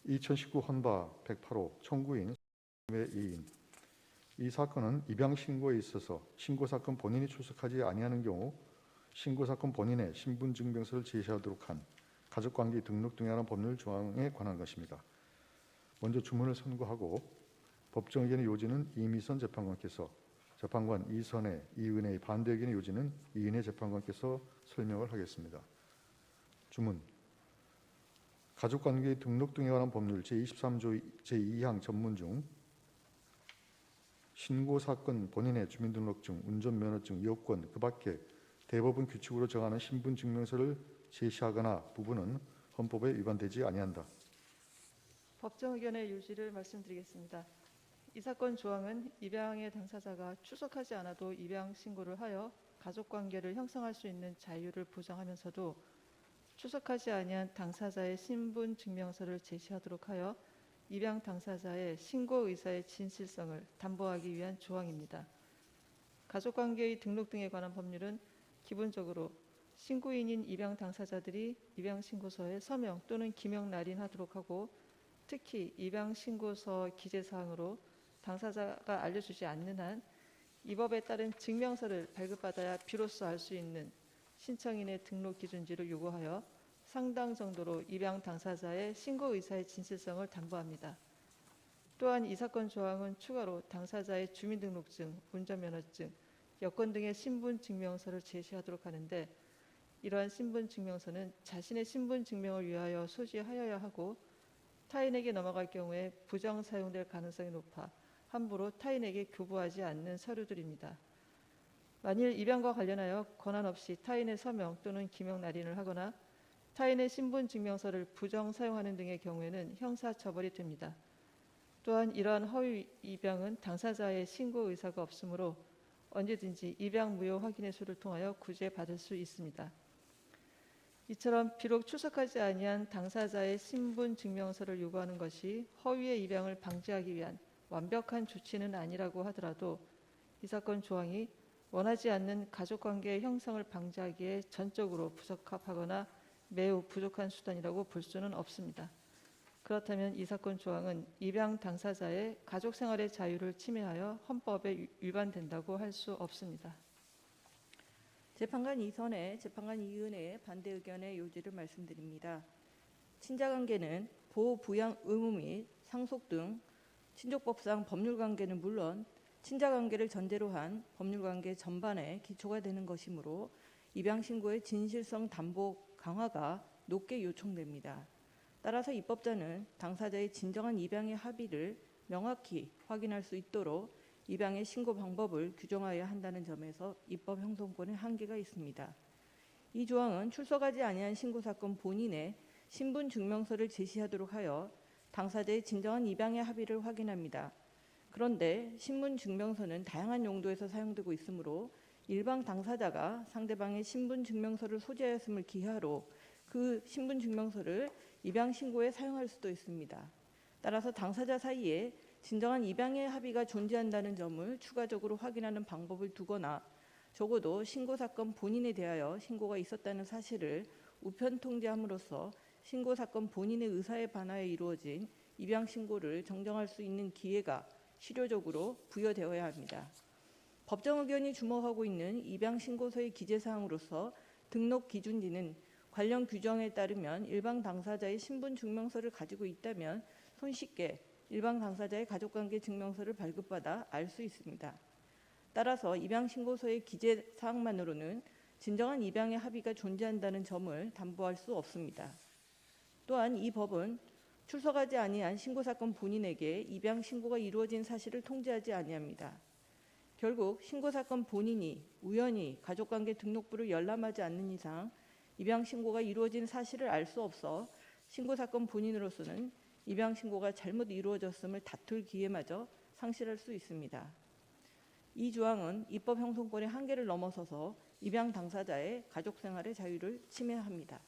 2019 헌바 108호 청구인 의 2인. 이 사건은 입양 신고에 있어서 신고 사건 본인이 출석하지 아니하는 경우 신고 사건 본인의 신분 증명서를 제시하도록 한 가족관계 등록 등에 관한 법률 조항에 관한 것입니다. 먼저 주문을 선고하고 법정 의견의 요지는 이미선 재판관께서, 재판관 이선혜, 이은혜의 반대 의견의 요지는 이은혜 재판관께서 설명을 하겠습니다. 주문. 가족관계 등록 등에 관한 법률 제23조 제2항 전문 중 신고사건 본인의 주민등록증, 운전면허증, 여권, 그 밖에 대법원 규칙으로 정하는 신분증명서를 제시하거나 부분은 헌법에 위반되지 아니한다. 법정 의견의 요지를 말씀드리겠습니다. 이 사건 조항은 입양의 당사자가 출석하지 않아도 입양 신고를 하여 가족관계를 형성할 수 있는 자유를 보장하면서도 출석하지 아니한 당사자의 신분증명서를 제시하도록 하여 입양 당사자의 신고 의사의 진실성을 담보하기 위한 조항입니다. 가족관계의 등록 등에 관한 법률은 기본적으로 신고인인 입양 당사자들이 입양 신고서에 서명 또는 기명 날인하도록 하고, 특히 입양 신고서 기재 사항으로 당사자가 알려주지 않는 한 이 법에 따른 증명서를 발급받아야 비로소 알 수 있는 신청인의 등록 기준지를 요구하여 상당 정도로 입양 당사자의 신고 의사의 진실성을 담보합니다. 또한 이 사건 조항은 추가로 당사자의 주민등록증, 운전면허증, 여권 등의 신분증명서를 제시하도록 하는데, 이러한 신분증명서는 자신의 신분증명을 위하여 소지하여야 하고 타인에게 넘어갈 경우에 부정 사용될 가능성이 높아 함부로 타인에게 교부하지 않는 서류들입니다. 만일 입양과 관련하여 권한 없이 타인의 서명 또는 기명 날인을 하거나 타인의 신분증명서를 부정 사용하는 등의 경우에는 형사처벌이 됩니다. 또한 이러한 허위 입양은 당사자의 신고 의사가 없으므로 언제든지 입양 무효 확인의 수를 통하여 구제받을 수 있습니다. 이처럼 비록 출석하지 아니한 당사자의 신분증명서를 요구하는 것이 허위의 입양을 방지하기 위한 완벽한 조치는 아니라고 하더라도 이 사건 조항이 원하지 않는 가족관계의 형성을 방지하기에 전적으로 부적합하거나 매우 부족한 수단이라고 볼 수는 없습니다. 그렇다면 이 사건 조항은 입양 당사자의 가족생활의 자유를 침해하여 헌법에 위반된다고 할 수 없습니다. 재판관 이선혜, 재판관 이은혜의 반대 의견의 요지를 말씀드립니다. 친자관계는 보호, 부양 의무 및 상속 등 친족법상 법률관계는 물론 친자관계를 전제로 한 법률관계 전반의 기초가 되는 것이므로 입양신고의 진실성 담보 강화가 높게 요청됩니다. 따라서 입법자는 당사자의 진정한 입양의 합의를 명확히 확인할 수 있도록 입양의 신고 방법을 규정하여야 한다는 점에서 입법 형성권의 한계가 있습니다. 이 조항은 출석하지 아니한 신고사건 본인의 신분증명서를 제시하도록 하여 당사자의 진정한 입양의 합의를 확인합니다. 그런데 신분증명서는 다양한 용도에서 사용되고 있으므로 일방 당사자가 상대방의 신분증명서를 소지하였음을 기하로 그 신분증명서를 입양신고에 사용할 수도 있습니다. 따라서 당사자 사이에 진정한 입양의 합의가 존재한다는 점을 추가적으로 확인하는 방법을 두거나 적어도 신고사건 본인에 대하여 신고가 있었다는 사실을 우편 통지함으로써 신고사건 본인의 의사에 반하여 이루어진 입양신고를 정정할 수 있는 기회가 실효적으로 부여되어야 합니다. 법정 의견이 주목하고 있는 입양신고서의 기재사항으로서 등록 기준지는 관련 규정에 따르면 일방 당사자의 신분증명서를 가지고 있다면 손쉽게 일방 당사자의 가족관계 증명서를 발급받아 알 수 있습니다. 따라서 입양신고서의 기재사항만으로는 진정한 입양의 합의가 존재한다는 점을 담보할 수 없습니다. 또한 이 법은 출석하지 아니한 신고사건 본인에게 입양신고가 이루어진 사실을 통지하지 아니합니다. 결국 신고사건 본인이 우연히 가족관계 등록부를 열람하지 않는 이상 입양신고가 이루어진 사실을 알 수 없어 신고사건 본인으로서는 입양신고가 잘못 이루어졌음을 다툴 기회마저 상실할 수 있습니다. 이 조항은 입법 형성권의 한계를 넘어서서 입양 당사자의 가족생활의 자유를 침해합니다.